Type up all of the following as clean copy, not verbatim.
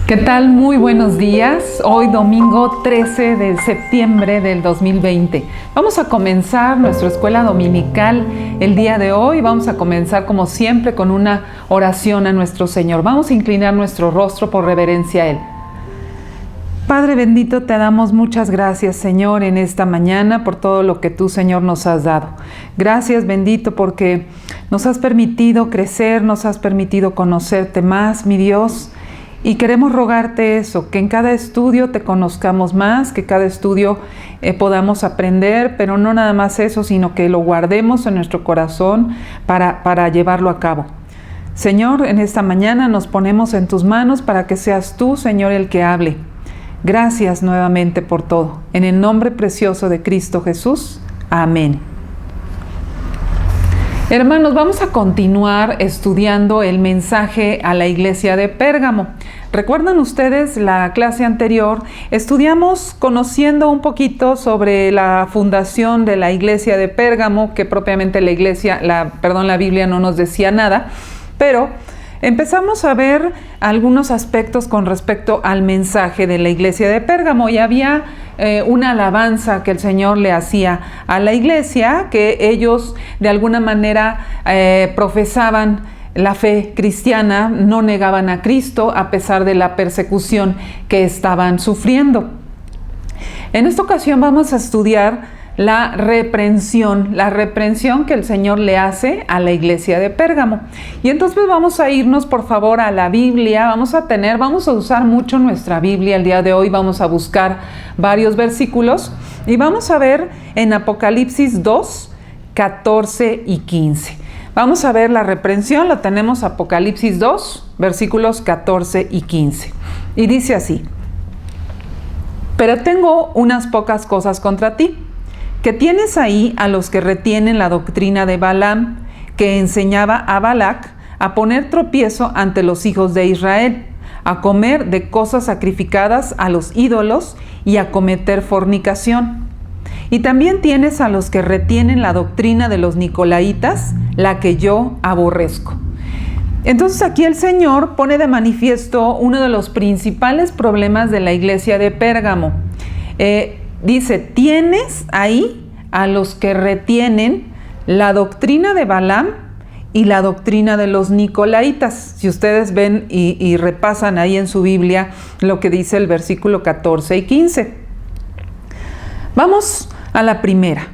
¿Qué tal? Muy buenos días. Hoy domingo 13 de septiembre del 2020. Vamos a comenzar nuestra escuela dominical el día de hoy. Vamos a comenzar como siempre con una oración a nuestro Señor. Vamos a inclinar nuestro rostro por reverencia a Él. Padre bendito, te damos muchas gracias, Señor, en esta mañana por todo lo que tú, Señor, nos has dado. Gracias, bendito, porque nos has permitido crecer, nos has permitido conocerte más, mi Dios. Y queremos rogarte eso, que en cada estudio te conozcamos más, que cada estudio podamos aprender, pero no nada más eso, sino que lo guardemos en nuestro corazón para llevarlo a cabo. Señor, en esta mañana nos ponemos en tus manos para que seas tú, Señor, el que hable. Gracias nuevamente por todo. En el nombre precioso de Cristo Jesús. Amén. Hermanos, vamos a continuar estudiando el mensaje a la iglesia de Pérgamo. ¿Recuerdan ustedes la clase anterior? Estudiamos conociendo un poquito sobre la fundación de la iglesia de Pérgamo, que propiamente la Biblia no nos decía nada, pero empezamos a ver algunos aspectos con respecto al mensaje de la iglesia de Pérgamo y había una alabanza que el Señor le hacía a la iglesia, que ellos de alguna manera profesaban la fe cristiana, no negaban a Cristo a pesar de la persecución que estaban sufriendo. En esta ocasión vamos a estudiar la reprensión que el Señor le hace a la iglesia de Pérgamo. Y entonces vamos a irnos por favor a la Biblia, vamos a usar mucho nuestra Biblia el día de hoy, vamos a buscar varios versículos y vamos a ver en Apocalipsis 2, 14 y 15. Vamos a ver la reprensión, la tenemos Apocalipsis 2, versículos 14 y 15. Y dice así: pero tengo unas pocas cosas contra ti, que tienes ahí a los que retienen la doctrina de Balaam, que enseñaba a Balac a poner tropiezo ante los hijos de Israel, a comer de cosas sacrificadas a los ídolos y a cometer fornicación. Y también tienes a los que retienen la doctrina de los nicolaitas, la que yo aborrezco. Entonces aquí el Señor pone de manifiesto uno de los principales problemas de la iglesia de Pérgamo. Dice, tienes ahí a los que retienen la doctrina de Balaam y la doctrina de los nicolaitas. Si ustedes ven y repasan ahí en su Biblia lo que dice el versículo 14 y 15. Vamos a la primera.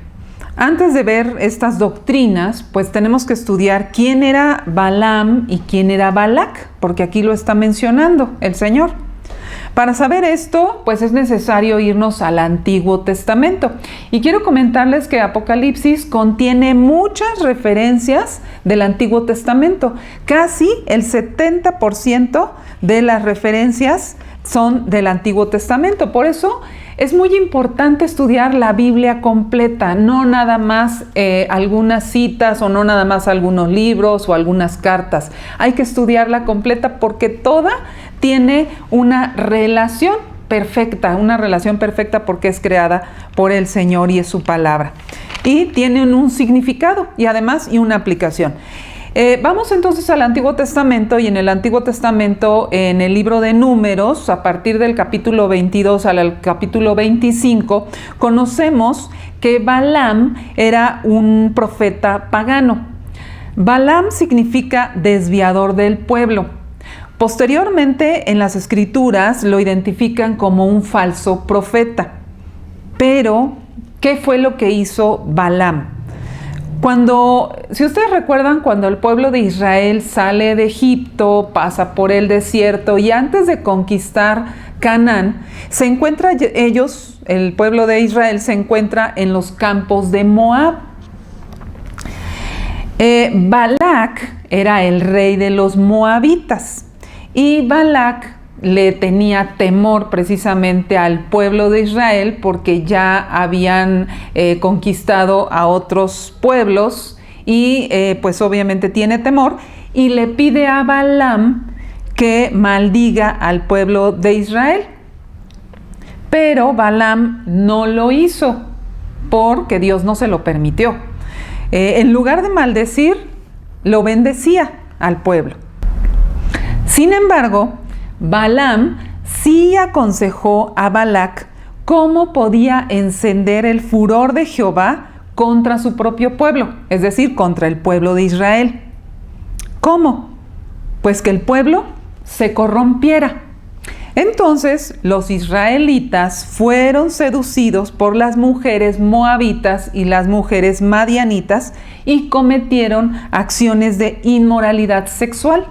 Antes de ver estas doctrinas, pues tenemos que estudiar quién era Balaam y quién era Balac, porque aquí lo está mencionando el Señor. Para saber esto, pues es necesario irnos al Antiguo Testamento. Y quiero comentarles que Apocalipsis contiene muchas referencias del Antiguo Testamento. Casi el 70% de las referencias son del Antiguo Testamento. Por eso es muy importante estudiar la Biblia completa, no nada más algunas citas o no nada más algunos libros o algunas cartas. Hay que estudiarla completa porque toda tiene una relación perfecta porque es creada por el Señor y es su palabra. Y tienen un significado y además una aplicación. Vamos entonces al Antiguo Testamento y en el Antiguo Testamento, en el libro de Números, a partir del capítulo 22 al capítulo 25, conocemos que Balaam era un profeta pagano. Balaam significa desviador del pueblo. Posteriormente, en las Escrituras lo identifican como un falso profeta. Pero, ¿qué fue lo que hizo Balaam? Si ustedes recuerdan, cuando el pueblo de Israel sale de Egipto, pasa por el desierto y antes de conquistar Canaán, el pueblo de Israel se encuentra en los campos de Moab. Balac era el rey de los moabitas y Balac le tenía temor precisamente al pueblo de Israel porque ya habían conquistado a otros pueblos y pues obviamente tiene temor y le pide a Balaam que maldiga al pueblo de Israel. Pero Balaam no lo hizo porque Dios no se lo permitió. En lugar de maldecir, lo bendecía al pueblo. Sin embargo, Balaam sí aconsejó a Balac cómo podía encender el furor de Jehová contra su propio pueblo, es decir, contra el pueblo de Israel. ¿Cómo? Pues que el pueblo se corrompiera. Entonces los israelitas fueron seducidos por las mujeres moabitas y las mujeres madianitas y cometieron acciones de inmoralidad sexual.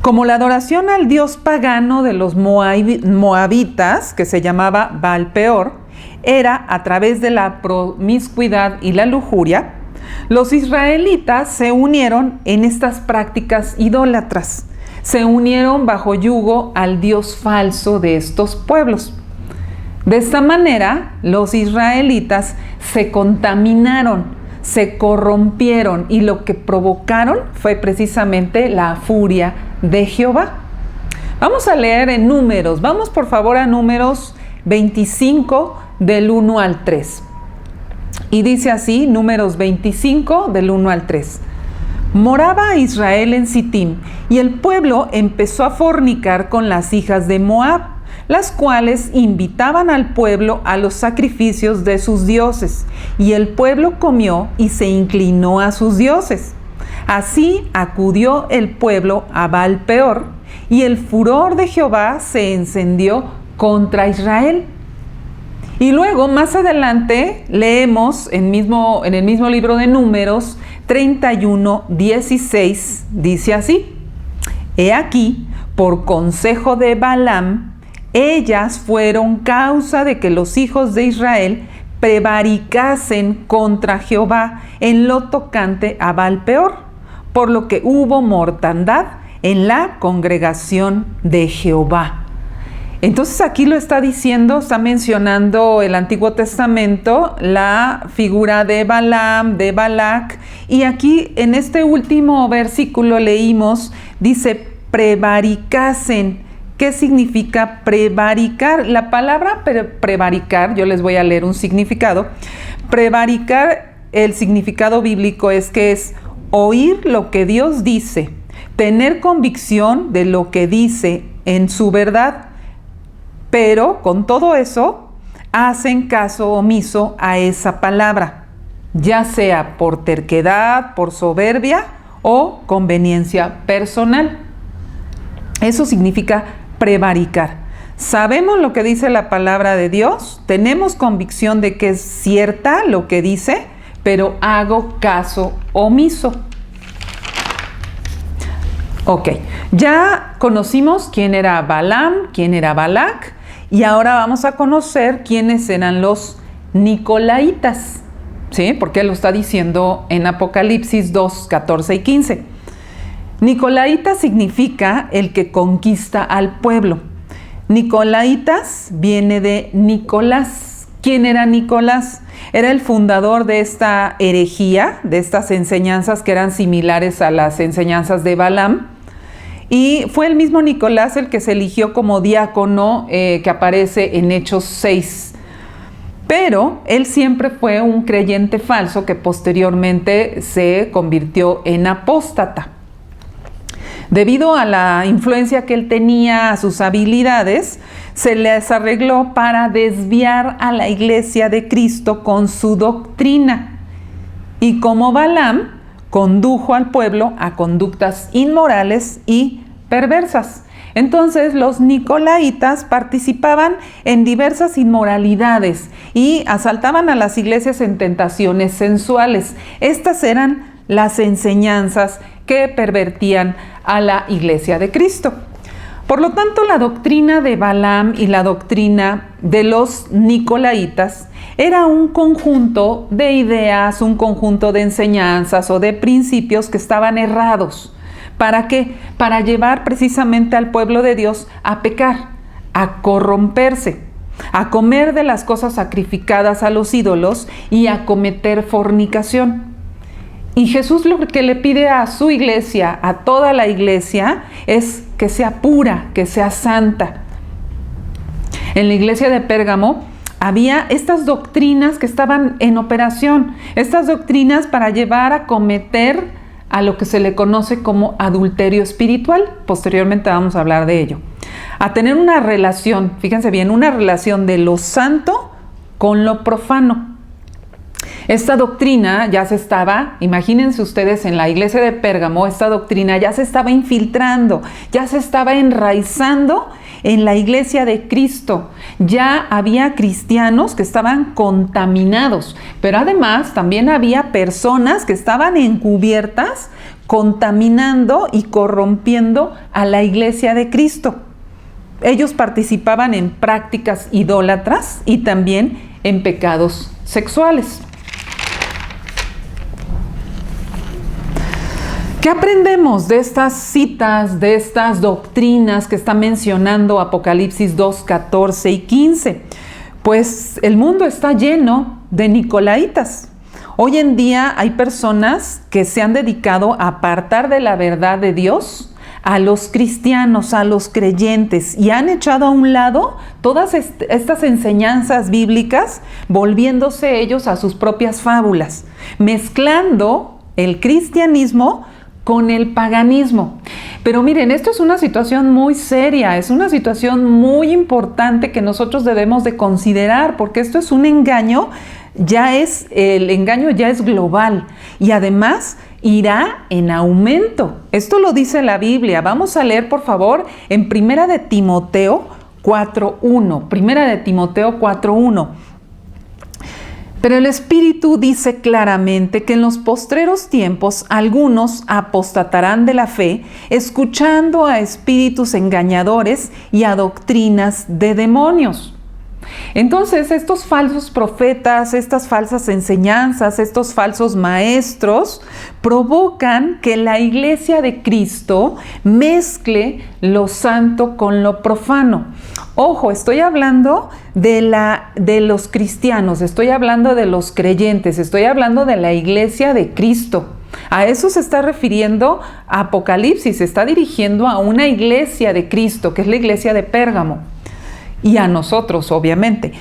Como la adoración al dios pagano de los moabitas, que se llamaba Baal-peor, era a través de la promiscuidad y la lujuria, los israelitas se unieron en estas prácticas idólatras. Se unieron bajo yugo al dios falso de estos pueblos. De esta manera, los israelitas se contaminaron, se corrompieron y lo que provocaron fue precisamente la furia de Jehová. Vamos a leer en Números. Vamos por favor a Números 25 del 1 al 3. Y dice así, Números 25 del 1 al 3. Moraba Israel en Sitim, y el pueblo empezó a fornicar con las hijas de Moab, las cuales invitaban al pueblo a los sacrificios de sus dioses, y el pueblo comió y se inclinó a sus dioses. Así acudió el pueblo a Baal-peor, y el furor de Jehová se encendió contra Israel. Y luego, más adelante, leemos en el mismo libro de Números 31:16, dice así: He aquí, por consejo de Balaam, ellas fueron causa de que los hijos de Israel prevaricasen contra Jehová en lo tocante a Baal-peor, por lo que hubo mortandad en la congregación de Jehová. Entonces aquí lo está diciendo, está mencionando el Antiguo Testamento, la figura de Balaam, de Balac, y aquí en este último versículo leímos, dice, prevaricasen. ¿Qué significa prevaricar? La palabra prevaricar, yo les voy a leer un significado. Prevaricar, el significado bíblico es que es oír lo que Dios dice, tener convicción de lo que dice en su verdad, pero con todo eso hacen caso omiso a esa palabra, ya sea por terquedad, por soberbia o conveniencia personal. Eso significa prevaricar. Sabemos lo que dice la palabra de Dios, tenemos convicción de que es cierta lo que dice, pero hago caso omiso. Ok, ya conocimos quién era Balaam, quién era Balac, y ahora vamos a conocer quiénes eran los Nicolaitas, ¿sí? Porque lo está diciendo en Apocalipsis 2, 14 y 15. Nicolaita significa el que conquista al pueblo. Nicolaitas viene de Nicolás. ¿Quién era Nicolás? Era el fundador de esta herejía, de estas enseñanzas que eran similares a las enseñanzas de Balaam. Y fue el mismo Nicolás el que se eligió como diácono que aparece en Hechos 6. Pero él siempre fue un creyente falso que posteriormente se convirtió en apóstata. Debido a la influencia que él tenía, a sus habilidades, se les arregló para desviar a la iglesia de Cristo con su doctrina. Y como Balaam, condujo al pueblo a conductas inmorales y perversas. Entonces los Nicolaitas participaban en diversas inmoralidades y asaltaban a las iglesias en tentaciones sensuales. Estas eran las enseñanzas que pervertían a la iglesia de Cristo. Por lo tanto, la doctrina de Balaam y la doctrina de los Nicolaitas era un conjunto de ideas, un conjunto de enseñanzas o de principios que estaban errados. ¿Para qué? Para llevar precisamente al pueblo de Dios a pecar, a corromperse, a comer de las cosas sacrificadas a los ídolos y a cometer fornicación. Y Jesús lo que le pide a su iglesia, a toda la iglesia, es que sea pura, que sea santa. En la iglesia de Pérgamo había estas doctrinas que estaban en operación, estas doctrinas para llevar a cometer a lo que se le conoce como adulterio espiritual. Posteriormente vamos a hablar de ello. A tener una relación, fíjense bien, una relación de lo santo con lo profano. Esta doctrina ya se estaba, imagínense ustedes, en la iglesia de Pérgamo, esta doctrina ya se estaba infiltrando, ya se estaba enraizando en la iglesia de Cristo. Ya había cristianos que estaban contaminados, pero además también había personas que estaban encubiertas, contaminando y corrompiendo a la iglesia de Cristo. Ellos participaban en prácticas idólatras y también en pecados sexuales. ¿Qué aprendemos de estas citas, de estas doctrinas que está mencionando Apocalipsis 2, 14 y 15? Pues el mundo está lleno de nicolaitas. Hoy en día hay personas que se han dedicado a apartar de la verdad de Dios a los cristianos, a los creyentes, y han echado a un lado todas estas enseñanzas bíblicas, volviéndose ellos a sus propias fábulas, mezclando el cristianismo con el paganismo. Pero miren, esto es una situación muy seria, es una situación muy importante que nosotros debemos de considerar, porque esto es un engaño, el engaño ya es global y además irá en aumento. Esto lo dice la Biblia. Vamos a leer, por favor, en Primera de Timoteo 4:1. Primera de Timoteo 4:1. Pero el Espíritu dice claramente que en los postreros tiempos algunos apostatarán de la fe, escuchando a espíritus engañadores y a doctrinas de demonios. Entonces, estos falsos profetas, estas falsas enseñanzas, estos falsos maestros provocan que la iglesia de Cristo mezcle lo santo con lo profano. Ojo, estoy hablando de los cristianos, estoy hablando de los creyentes, estoy hablando de la iglesia de Cristo. A eso se está refiriendo Apocalipsis, se está dirigiendo a una iglesia de Cristo, que es la iglesia de Pérgamo. Y a nosotros, obviamente.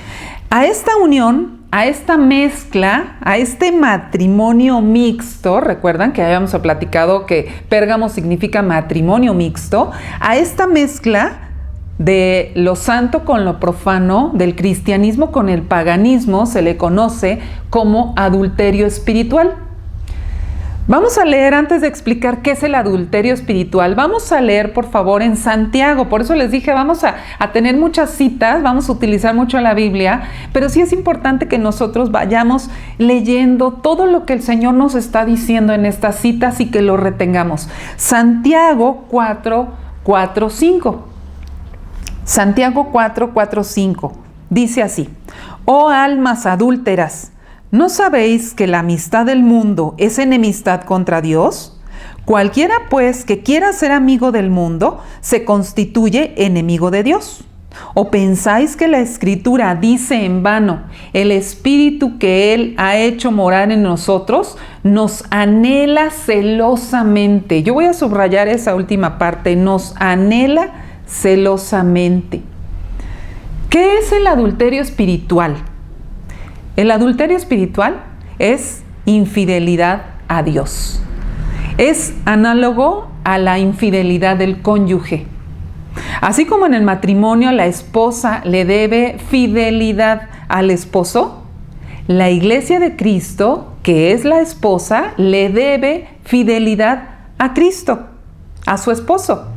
A esta unión, a esta mezcla, a este matrimonio mixto, recuerdan que habíamos platicado que Pérgamo significa matrimonio mixto, a esta mezcla de lo santo con lo profano, del cristianismo con el paganismo, se le conoce como adulterio espiritual. Vamos a leer, antes de explicar qué es el adulterio espiritual, vamos a leer, por favor, en Santiago. Por eso les dije, vamos a tener muchas citas, vamos a utilizar mucho la Biblia, pero sí es importante que nosotros vayamos leyendo todo lo que el Señor nos está diciendo en estas citas y que lo retengamos. Santiago 4, 4, 5. Santiago 4, 4, 5. Dice así: Oh almas adúlteras, ¿no sabéis que la amistad del mundo es enemistad contra Dios? Cualquiera, pues, que quiera ser amigo del mundo, se constituye enemigo de Dios. ¿O pensáis que la Escritura dice en vano, el Espíritu que Él ha hecho morar en nosotros nos anhela celosamente? Yo voy a subrayar esa última parte, nos anhela celosamente. ¿Qué es el adulterio espiritual? El adulterio espiritual es infidelidad a Dios. Es análogo a la infidelidad del cónyuge. Así como en el matrimonio la esposa le debe fidelidad al esposo, la iglesia de Cristo, que es la esposa, le debe fidelidad a Cristo, a su esposo.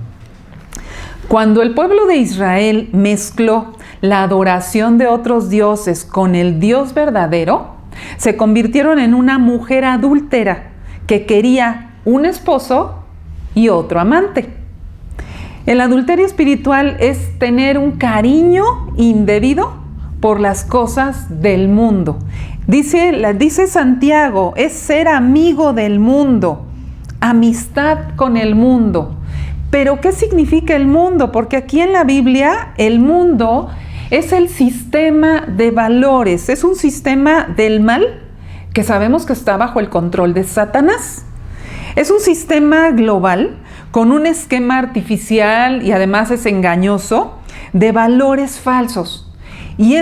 Cuando el pueblo de Israel mezcló la adoración de otros dioses con el Dios verdadero, se convirtieron en una mujer adúltera que quería un esposo y otro amante. El adulterio espiritual es tener un cariño indebido por las cosas del mundo. Dice Santiago, es ser amigo del mundo, amistad con el mundo. Pero ¿qué significa el mundo? Porque aquí en la Biblia el mundo es el sistema de valores, es un sistema del mal que sabemos que está bajo el control de Satanás. Es un sistema global con un esquema artificial y además es engañoso de valores falsos. Y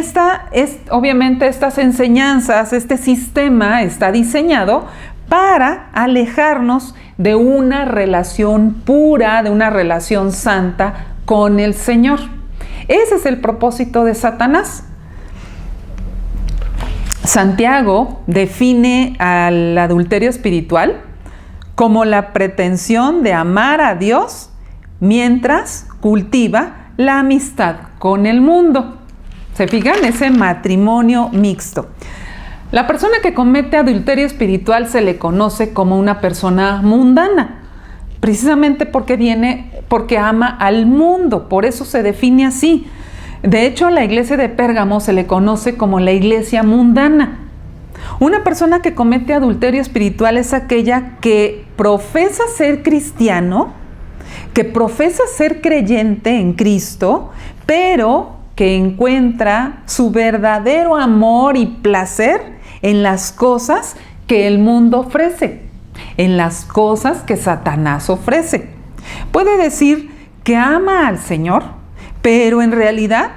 obviamente estas enseñanzas, este sistema está diseñado para alejarnos de una relación pura, de una relación santa con el Señor. Ese es el propósito de Satanás. Santiago define al adulterio espiritual como la pretensión de amar a Dios mientras cultiva la amistad con el mundo. ¿Se fijan? Ese matrimonio mixto. La persona que comete adulterio espiritual se le conoce como una persona mundana, precisamente porque ama al mundo, por eso se define así. De hecho, a la iglesia de Pérgamo se le conoce como la iglesia mundana. Una persona que comete adulterio espiritual es aquella que profesa ser cristiano, que profesa ser creyente en Cristo, pero que encuentra su verdadero amor y placer en las cosas que el mundo ofrece, en las cosas que Satanás ofrece. Puede decir que ama al Señor, pero en realidad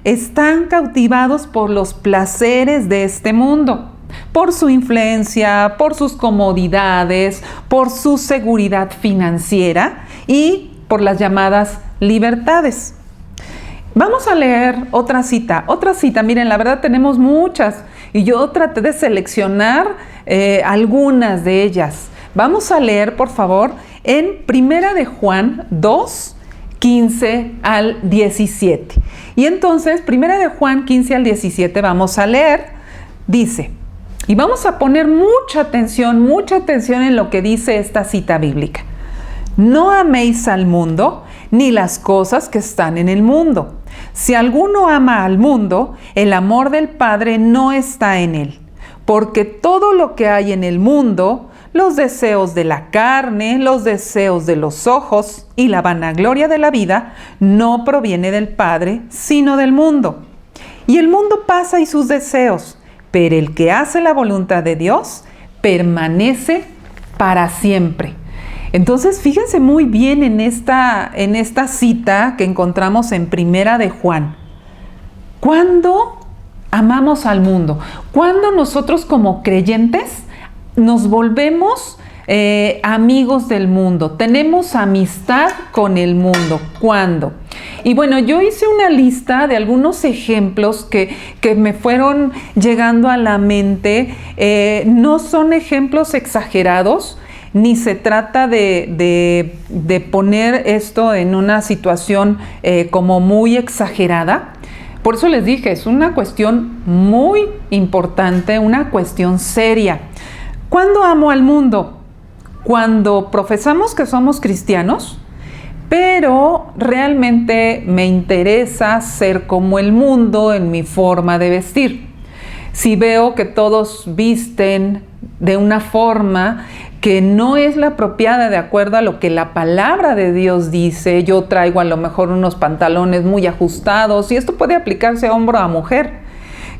están cautivados por los placeres de este mundo, por su influencia, por sus comodidades, por su seguridad financiera y por las llamadas libertades. Vamos a leer otra cita. Miren, la verdad tenemos muchas y yo traté de seleccionar algunas de ellas. Vamos a leer, por favor, en Primera de Juan 2, 15 al 17. Y entonces, Primera de Juan 15 al 17, vamos a leer, dice, y vamos a poner mucha atención en lo que dice esta cita bíblica. No améis al mundo, ni las cosas que están en el mundo. Si alguno ama al mundo, el amor del Padre no está en él. Porque todo lo que hay en el mundo, los deseos de la carne, los deseos de los ojos y la vanagloria de la vida, no proviene del Padre, sino del mundo. Y el mundo pasa y sus deseos, pero el que hace la voluntad de Dios permanece para siempre. Entonces, fíjense muy bien en esta cita que encontramos en Primera de Juan. ¿Cuándo amamos al mundo? ¿Cuándo nosotros como creyentes nos volvemos amigos del mundo? Tenemos amistad con el mundo. ¿Cuándo? Y bueno, yo hice una lista de algunos ejemplos que me fueron llegando a la mente. No son ejemplos exagerados, ni se trata de poner esto en una situación como muy exagerada. Por eso les dije, es una cuestión muy importante, una cuestión seria. ¿Cuándo amo al mundo? Cuando profesamos que somos cristianos, pero realmente me interesa ser como el mundo en mi forma de vestir. Si veo que todos visten de una forma que no es la apropiada de acuerdo a lo que la palabra de Dios dice, yo traigo a lo mejor unos pantalones muy ajustados, y esto puede aplicarse a hombre o a mujer,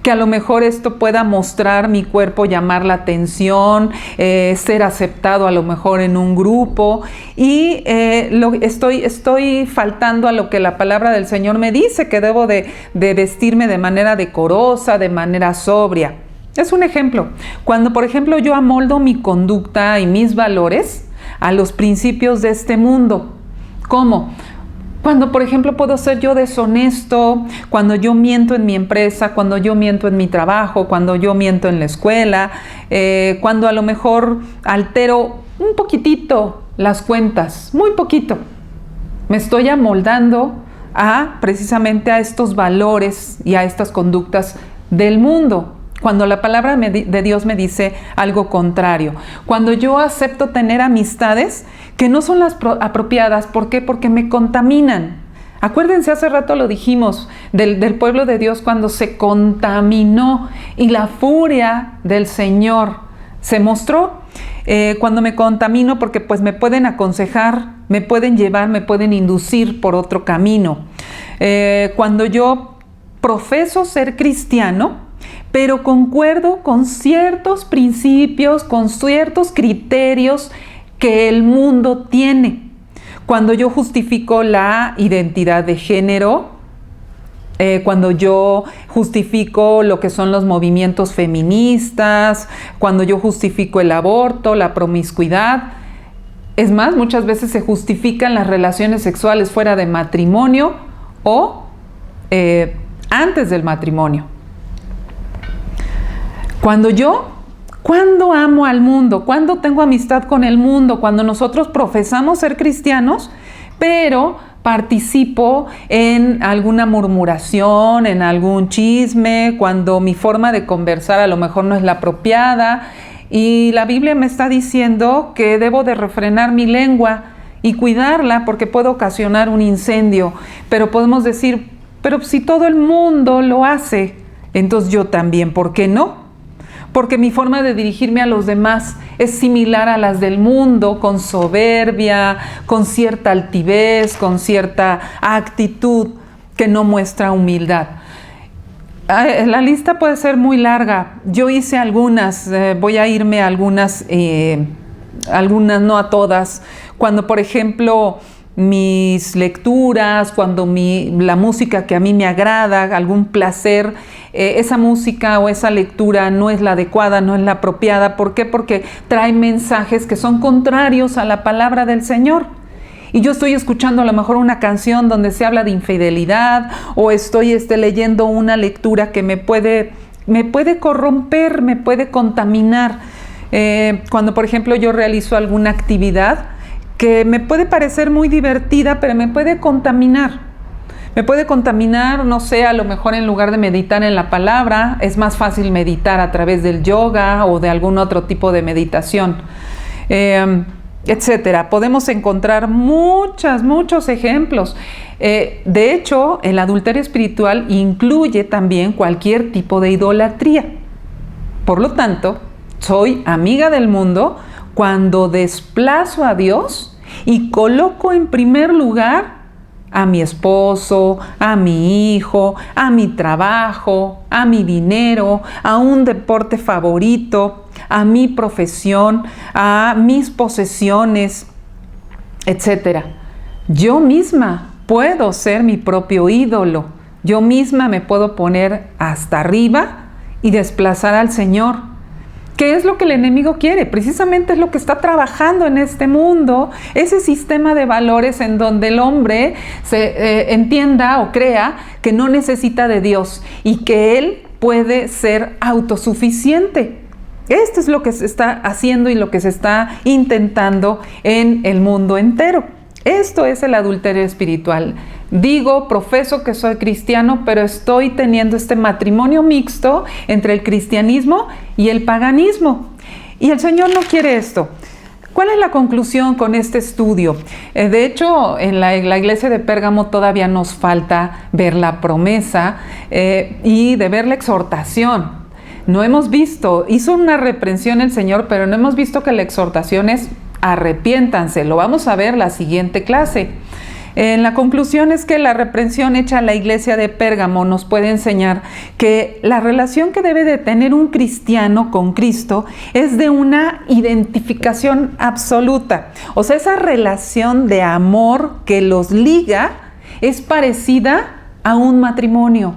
que a lo mejor esto pueda mostrar mi cuerpo, llamar la atención, ser aceptado a lo mejor en un grupo, y estoy faltando a lo que la palabra del Señor me dice, que debo de vestirme de manera decorosa, de manera sobria. Es un ejemplo. Cuando, por ejemplo, yo amoldo mi conducta y mis valores a los principios de este mundo. ¿Cómo? Cuando, por ejemplo, puedo ser yo deshonesto, cuando yo miento en mi empresa, cuando yo miento en mi trabajo, cuando yo miento en la escuela, cuando a lo mejor altero un poquitito las cuentas, muy poquito. Me estoy amoldando precisamente a estos valores y a estas conductas del mundo. Cuando la palabra de Dios me dice algo contrario. Cuando yo acepto tener amistades que no son las apropiadas. ¿Por qué? Porque me contaminan. Acuérdense, hace rato lo dijimos, del pueblo de Dios cuando se contaminó y la furia del Señor se mostró. Cuando me contamino, porque pues me pueden aconsejar, me pueden llevar, me pueden inducir por otro camino. Cuando yo profeso ser cristiano, pero concuerdo con ciertos principios, con ciertos criterios que el mundo tiene. Cuando yo justifico la identidad de género, cuando yo justifico lo que son los movimientos feministas, cuando yo justifico el aborto, la promiscuidad, Es más, muchas veces se justifican las relaciones sexuales fuera de matrimonio o antes del matrimonio. Cuando amo al mundo, cuando tengo amistad con el mundo, cuando nosotros profesamos ser cristianos, pero participo en alguna murmuración, en algún chisme, cuando mi forma de conversar a lo mejor no es la apropiada, y la Biblia me está diciendo que debo de refrenar mi lengua y cuidarla porque puedo ocasionar un incendio. Pero podemos decir, pero si todo el mundo lo hace, entonces yo también, ¿por qué no? Porque mi forma de dirigirme a los demás es similar a las del mundo, con soberbia, con cierta altivez, con cierta actitud que no muestra humildad. La lista puede ser muy larga. Yo hice algunas, voy a irme a algunas, no a todas. Cuando, por ejemplo, mis lecturas, cuando la música que a mí me agrada, algún placer, esa música o esa lectura no es la adecuada, no es la apropiada. ¿Por qué? Porque trae mensajes que son contrarios a la palabra del Señor. Y yo estoy escuchando a lo mejor una canción donde se habla de infidelidad, o estoy leyendo una lectura que me puede corromper, me puede contaminar. Cuando, por ejemplo, yo realizo alguna actividad que me puede parecer muy divertida, pero me puede contaminar. Me puede contaminar, no sé, a lo mejor en lugar de meditar en la palabra, es más fácil meditar a través del yoga o de algún otro tipo de meditación, etcétera. Podemos encontrar muchos ejemplos. De hecho, el adulterio espiritual incluye también cualquier tipo de idolatría. Por lo tanto, soy amiga del mundo cuando desplazo a Dios y coloco en primer lugar a mi esposo, a mi hijo, a mi trabajo, a mi dinero, a un deporte favorito, a mi profesión, a mis posesiones, etc. Yo misma puedo ser mi propio ídolo. Yo misma me puedo poner hasta arriba y desplazar al Señor. ¿Qué es lo que el enemigo quiere? Precisamente es lo que está trabajando en este mundo, ese sistema de valores en donde el hombre se entienda o crea que no necesita de Dios y que él puede ser autosuficiente. Esto es lo que se está haciendo y lo que se está intentando en el mundo entero. Esto es el adulterio espiritual. Digo, profeso que soy cristiano, pero estoy teniendo este matrimonio mixto entre el cristianismo y el paganismo. Y el Señor no quiere esto. ¿Cuál es la conclusión con este estudio? De hecho, en la iglesia de Pérgamo todavía nos falta ver la promesa y de ver la exhortación. No hemos visto, hizo una reprensión el Señor, pero no hemos visto que la exhortación es arrepiéntanse. Lo vamos a ver la siguiente clase. La conclusión es que la reprensión hecha a la iglesia de Pérgamo nos puede enseñar que la relación que debe de tener un cristiano con Cristo es de una identificación absoluta. O sea, esa relación de amor que los liga es parecida a un matrimonio.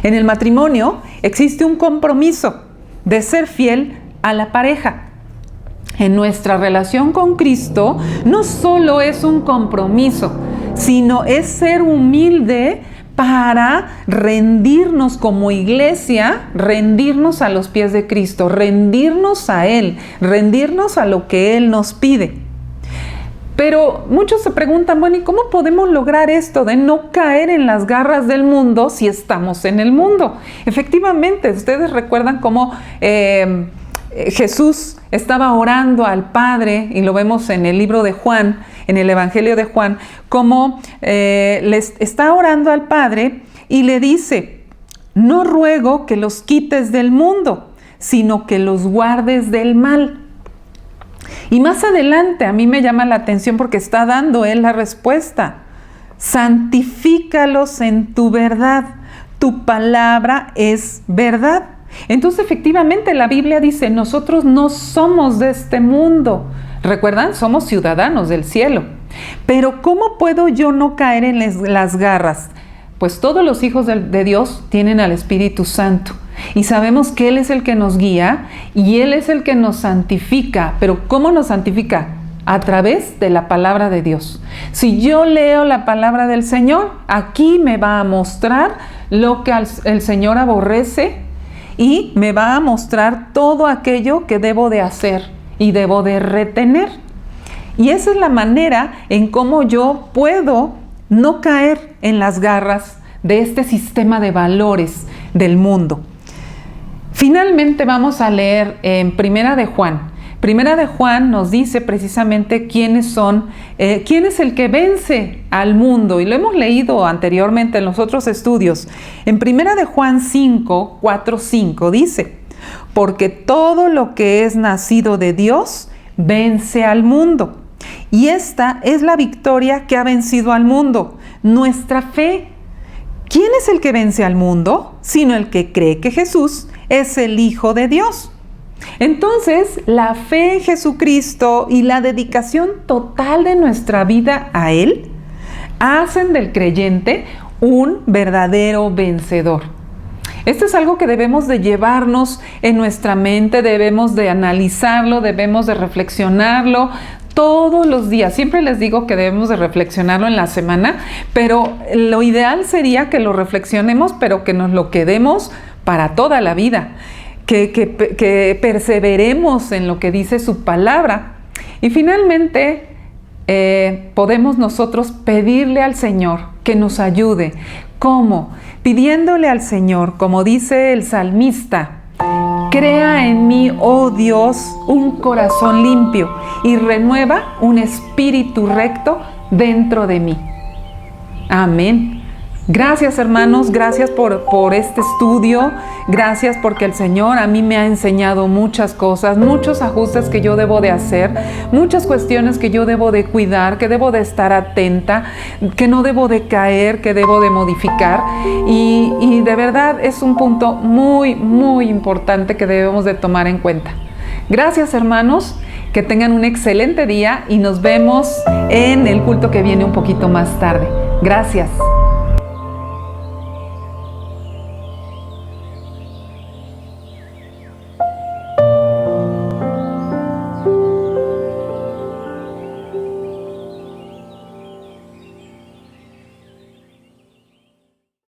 En el matrimonio existe un compromiso de ser fiel a la pareja. En nuestra relación con Cristo no solo es un compromiso, sino es ser humilde para rendirnos como iglesia, rendirnos a los pies de Cristo, rendirnos a Él, rendirnos a lo que Él nos pide. Pero muchos se preguntan, bueno, ¿y cómo podemos lograr esto de no caer en las garras del mundo si estamos en el mundo? Efectivamente, ustedes recuerdan cómo Jesús estaba orando al Padre, y lo vemos en el libro de Juan, en el Evangelio de Juan, cómo les está orando al Padre y le dice, no ruego que los quites del mundo, sino que los guardes del mal. Y más adelante a mí me llama la atención porque está dando él la respuesta. Santifícalos en tu verdad, tu palabra es verdad. Entonces, efectivamente, la Biblia dice, nosotros no somos de este mundo. ¿Recuerdan? Somos ciudadanos del cielo. Pero ¿cómo puedo yo no caer en las garras? Pues todos los hijos de Dios tienen al Espíritu Santo. Y sabemos que Él es el que nos guía y Él es el que nos santifica. Pero ¿cómo nos santifica? a través de la palabra de Dios. Si yo leo la palabra del Señor, aquí me va a mostrar lo que el Señor aborrece y me va a mostrar todo aquello que debo de hacer y debo de retener. Y esa es la manera en cómo yo puedo no caer en las garras de este sistema de valores del mundo. Finalmente vamos a leer en Primera de Juan. Primera de Juan nos dice precisamente quién es el que vence al mundo, y lo hemos leído anteriormente en los otros estudios. En Primera de Juan 5, 4, 5 dice: porque todo lo que es nacido de Dios vence al mundo, y esta es la victoria que ha vencido al mundo, nuestra fe. ¿Quién es el que vence al mundo? Sino el que cree que Jesús es el Hijo de Dios. Entonces, la fe en Jesucristo y la dedicación total de nuestra vida a Él hacen del creyente un verdadero vencedor. Esto es algo que debemos de llevarnos en nuestra mente, debemos de analizarlo, debemos de reflexionarlo todos los días. Siempre les digo que debemos de reflexionarlo en la semana, pero lo ideal sería que lo reflexionemos, pero que nos lo quedemos para toda la vida. Que perseveremos en lo que dice su palabra. Y finalmente podemos nosotros pedirle al Señor que nos ayude. ¿Cómo? Pidiéndole al Señor, como dice el salmista: crea en mí, oh Dios, un corazón limpio y renueva un espíritu recto dentro de mí. Amén. Gracias, hermanos, gracias por este estudio, gracias porque el Señor a mí me ha enseñado muchas cosas, muchos ajustes que yo debo de hacer, muchas cuestiones que yo debo de cuidar, que debo de estar atenta, que no debo de caer, que debo de modificar, y de verdad es un punto muy, muy importante que debemos de tomar en cuenta. Gracias, hermanos, que tengan un excelente día y nos vemos en el culto que viene un poquito más tarde. Gracias.